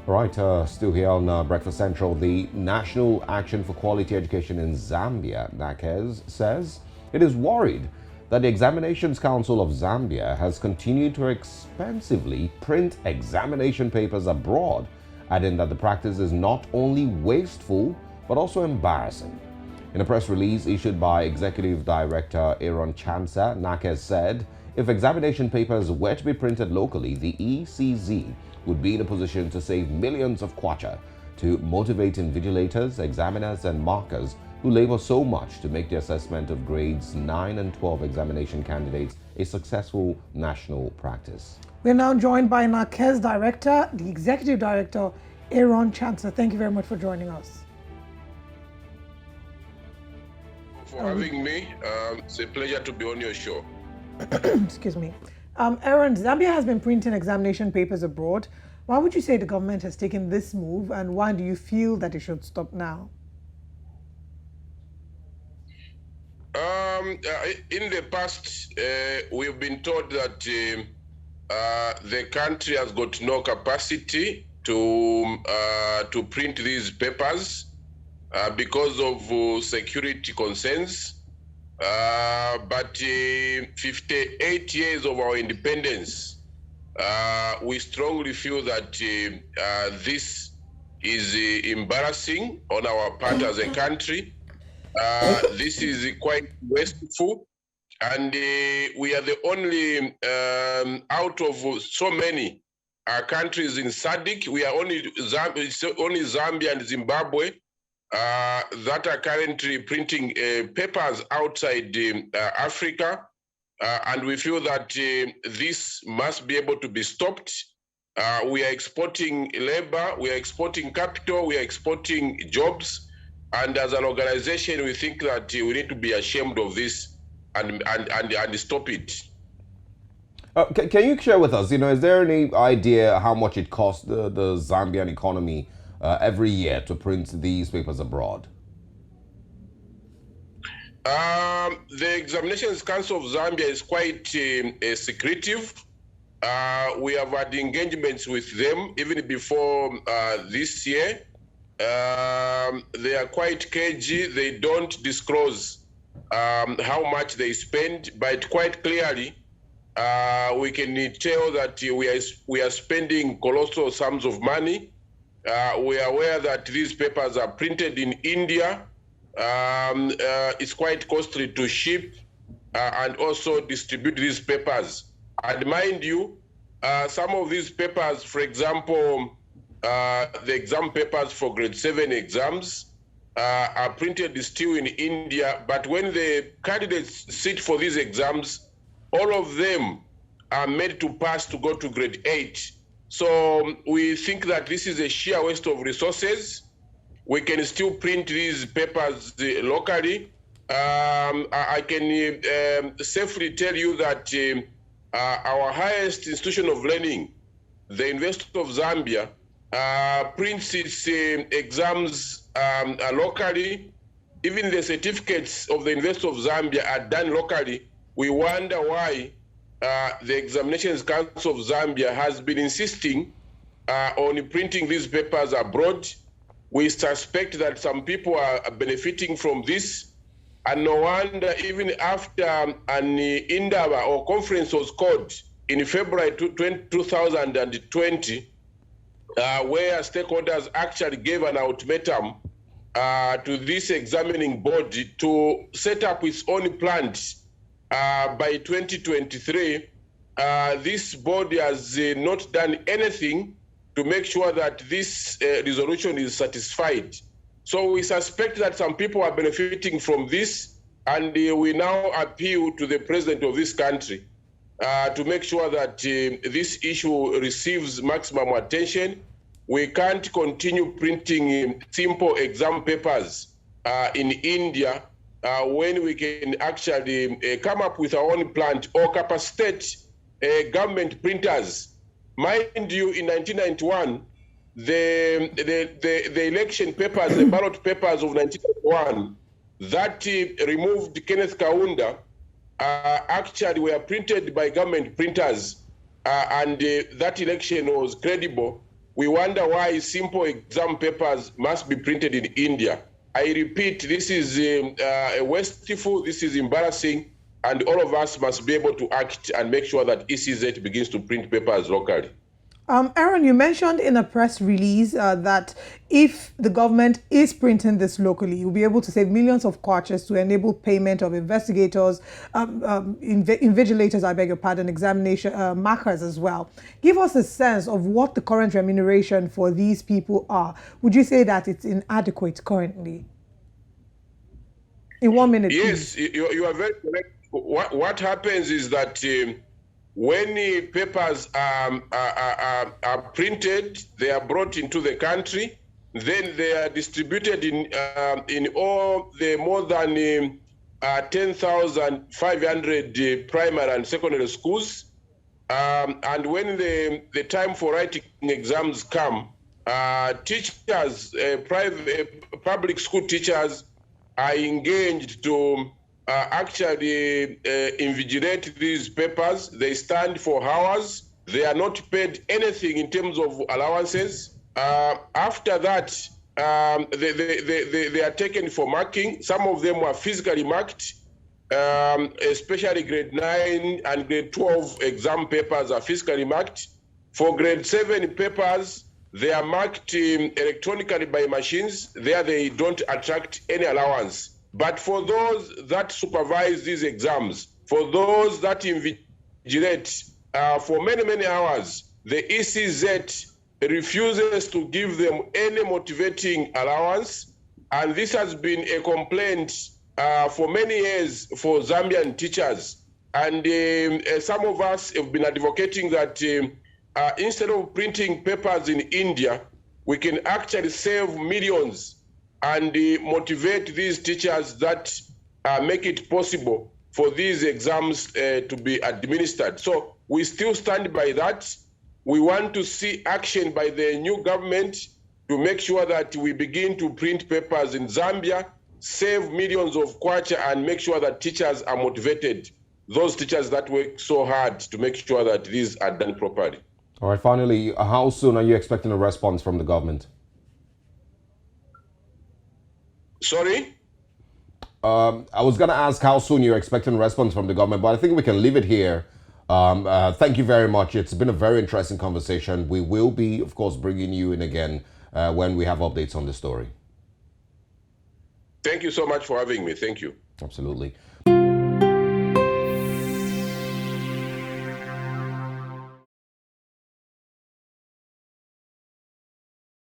Right, still here on Breakfast Central. The National Action for Quality Education in Zambia, NAQEZ, says it is worried that the Examinations Council of Zambia has continued to expensively print examination papers abroad, adding that the practice is not only wasteful but also embarrassing. In a press release issued by Executive Director Aaron Chansa, NAQEZ said if examination papers were to be printed locally, the ECZ would be in a position to save millions of kwacha to motivate invigilators, examiners, and markers who labor so much to make the assessment of grades 9 and 12 examination candidates a successful national practice. We're now joined by NAQEZ Director, the Executive Director, Aaron Chansa. Thank you very much for joining us. For having me. It's a pleasure to be on your show. Excuse me. Aaron, Zambia has been printing examination papers abroad. Why would you say the government has taken this move, and why do you feel that it should stop now? In the past, we've been told that the country has got no capacity to print these papers because of security concerns. But 58 years of our independence, we strongly feel that this is embarrassing on our part as a country. This is quite wasteful, and we are the only, out of so many countries in SADC, we are only Zambia and Zimbabwe that are currently printing papers outside Africa, and we feel that this must be able to be stopped. We are exporting labor, we are exporting capital, we are exporting jobs, and as an organization, we think that we need to be ashamed of this and stop it. Can you share with us, is there any idea how much it costs the Zambian economy every year to print these papers abroad? The Examinations Council of Zambia is quite secretive. We have had engagements with them even before this year. They are quite cagey. They don't disclose how much they spend, but quite clearly we can tell that we are spending colossal sums of money. We are aware that these papers are printed in India. It's quite costly to ship and also distribute these papers. And mind you, some of these papers, for example, the exam papers for grade 7 exams are printed still in India, but when the candidates sit for these exams, all of them are made to pass to go to grade 8. So we think that this is a sheer waste of resources. We can still print these papers locally. I can safely tell you that our highest institution of learning, the University of Zambia, prints its exams locally. Even the certificates of the University of Zambia are done locally. We wonder why the Examinations Council of Zambia has been insisting on printing these papers abroad. We suspect that some people are benefiting from this, and no wonder even after an Indaba or conference was called in February 2020, where stakeholders actually gave an ultimatum to this examining body to set up its own plant by 2023, this body has not done anything to make sure that this resolution is satisfied. So we suspect that some people are benefiting from this, and we now appeal to the president of this country to make sure that this issue receives maximum attention. We can't continue printing simple exam papers in India when we can actually come up with our own plant or capacitate government printers. Mind you, in 1991, the election papers, the ballot papers of 1991, that removed Kenneth Kaunda, actually were printed by government printers, and that election was credible. we wonder why simple exam papers must be printed in India. I repeat, this is wasteful, this is embarrassing, and all of us must be able to act and make sure that ECZ begins to print papers locally. Aaron, you mentioned in a press release that if the government is printing this locally, you'll be able to save millions of kwachas to enable payment of investigators, invigilators, I beg your pardon, examination markers as well. Give us a sense of what the current remuneration for these people are. Would you say that it's inadequate currently? In 1 minute, yes, please. You are very correct. What happens is that when papers are printed, they are brought into the country, then they are distributed in all the more than 10,500 primary and secondary schools. And when the time for writing exams come, teachers, public school teachers are engaged to actually invigilate these papers. They stand for hours. They are not paid anything in terms of allowances. After that, they are taken for marking. Some of them were physically marked, especially grade 9 and grade 12 exam papers are physically marked. For grade 7 papers, they are marked electronically by machines. There they don't attract any allowance. But for those that supervise these exams, for those that invigilate for many, many hours, the ECZ refuses to give them any motivating allowance. And this has been a complaint for many years for Zambian teachers. And some of us have been advocating that instead of printing papers in India, we can actually save millions and motivate these teachers that make it possible for these exams to be administered. So we still stand by that. We want to see action by the new government to make sure that we begin to print papers in Zambia, save millions of kwacha, and make sure that teachers are motivated, those teachers that work so hard to make sure that these are done properly. All right, finally, how soon are you expecting a response from the government? Sorry? I was going to ask how soon you're expecting a response from the government, but I think we can leave it here. Thank you very much. It's been a very interesting conversation. We will be, of course, bringing you in again when we have updates on the story. Thank you so much for having me. Thank you. Absolutely.